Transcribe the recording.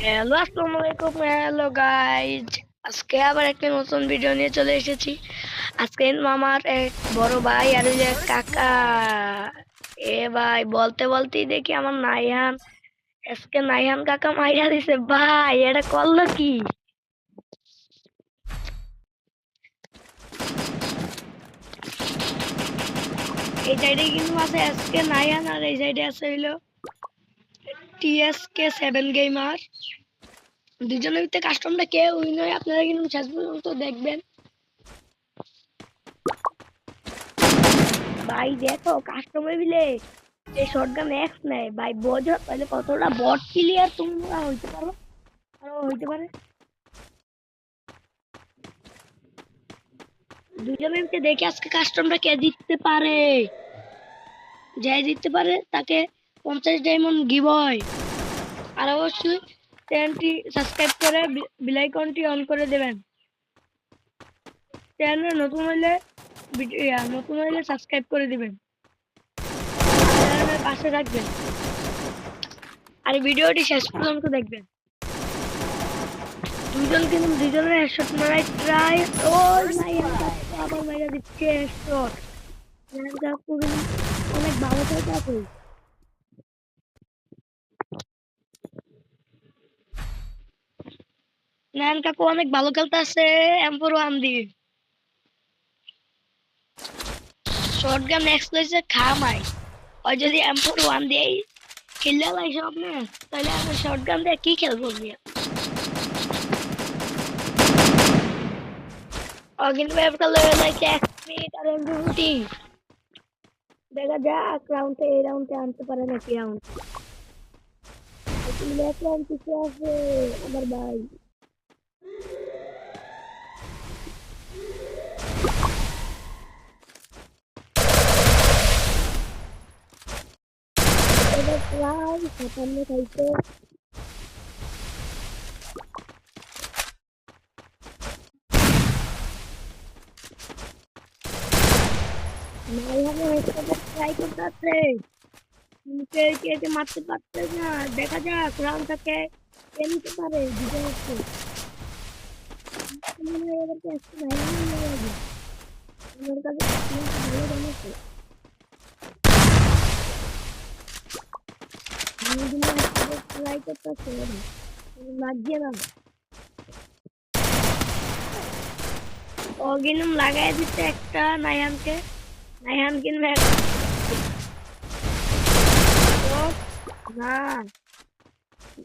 Hello, আসসালামু আলাইকুম। Hello guys, আজকে আবার একটা নতুন ভিডিও নিয়ে চলে এসেছি। আজকে আমার এক বড় ভাই আর ওই যে কাকা, এ ভাই বলতে বলতেই দেখি আমার নাইহান, আজকে নাইহান কাকা মাইরা দিছে। ভাই এটা করলো কি? এই সাইডে কিন্তু আছে আজকে নাইহান, আর এই সাইডে আছে হইলো TSK7 গেমার। দুজনের ভিতরে কাস্টমটা কে উইন হয় আপনারা কিন্তু শেষ পর্যন্ত দেখবেন। ভাই দেখো কাস্টমার মিলে যে শটগান এক্স নেয় ভাই, বোঝো তাহলে কতটা বট প্লেয়ার তোমরা হইতে পারো, আরো হইতে পারে। দুজনকে দেখে আজকে কাস্টমটা কে জিততে পারে, যে জিততে পারে তাকে 50 ডায়মন্ড গিভ হয়। আর অবশ্যই চ্যানেলটি সাবস্ক্রাইব করে বেল আইকনটি অন করে দেবেন। চ্যানেলে নতুন হইলে সাবস্ক্রাইব করে দিবেন, চ্যানেলের পাশে রাখবেন, আর ভিডিওটি শেষ পর্যন্ত দেখবেন। দুজনের হেডশট মারাই ট্রাই। ও নাই, আবার মাইরা দিচ্ছে হেডশট। অনেক ভালো খেলতে আছে। নায়ন কাকু অনেক ভালো খেলতে আছে। এম্পোর ওয়ান দিয়ে শর্টগান নেক্সট লইছে খামাই। ওই যদি এম্পোর ওয়ান দিয়ে খেললে লাইছে আপনি, তাহলে আমি শর্টগান দিয়ে কি খেলবো মিয়া? ও কিন্তু ব্যাপারটা লয়ে লাইছে 1 মিনিট আর এমবিটি। দেখা যাক রাউন্ডে এই রাউন্ডে আনতে পারে নাকি রাউন্ড। লেফট রাউন্ড পিছে আছে আমার ভাই। এবার প্রায় 57 খাইছে। ট্রাই করতেছে কিন্তু কে মারতে পারছে না। দেখা যাক রাউন্ডটাকে কে নিতে পারে। জিতে যাচ্ছে মনে হয় এবার কে আসছে ভাই, মনে হবে আমার কাছে ভালো বানাচ্ছে। ট্রাই করতেছে লাগছে না। অগিনুম লাগাই দিচ্ছে একটা নাইহানকে। নাইহান কিনবে না।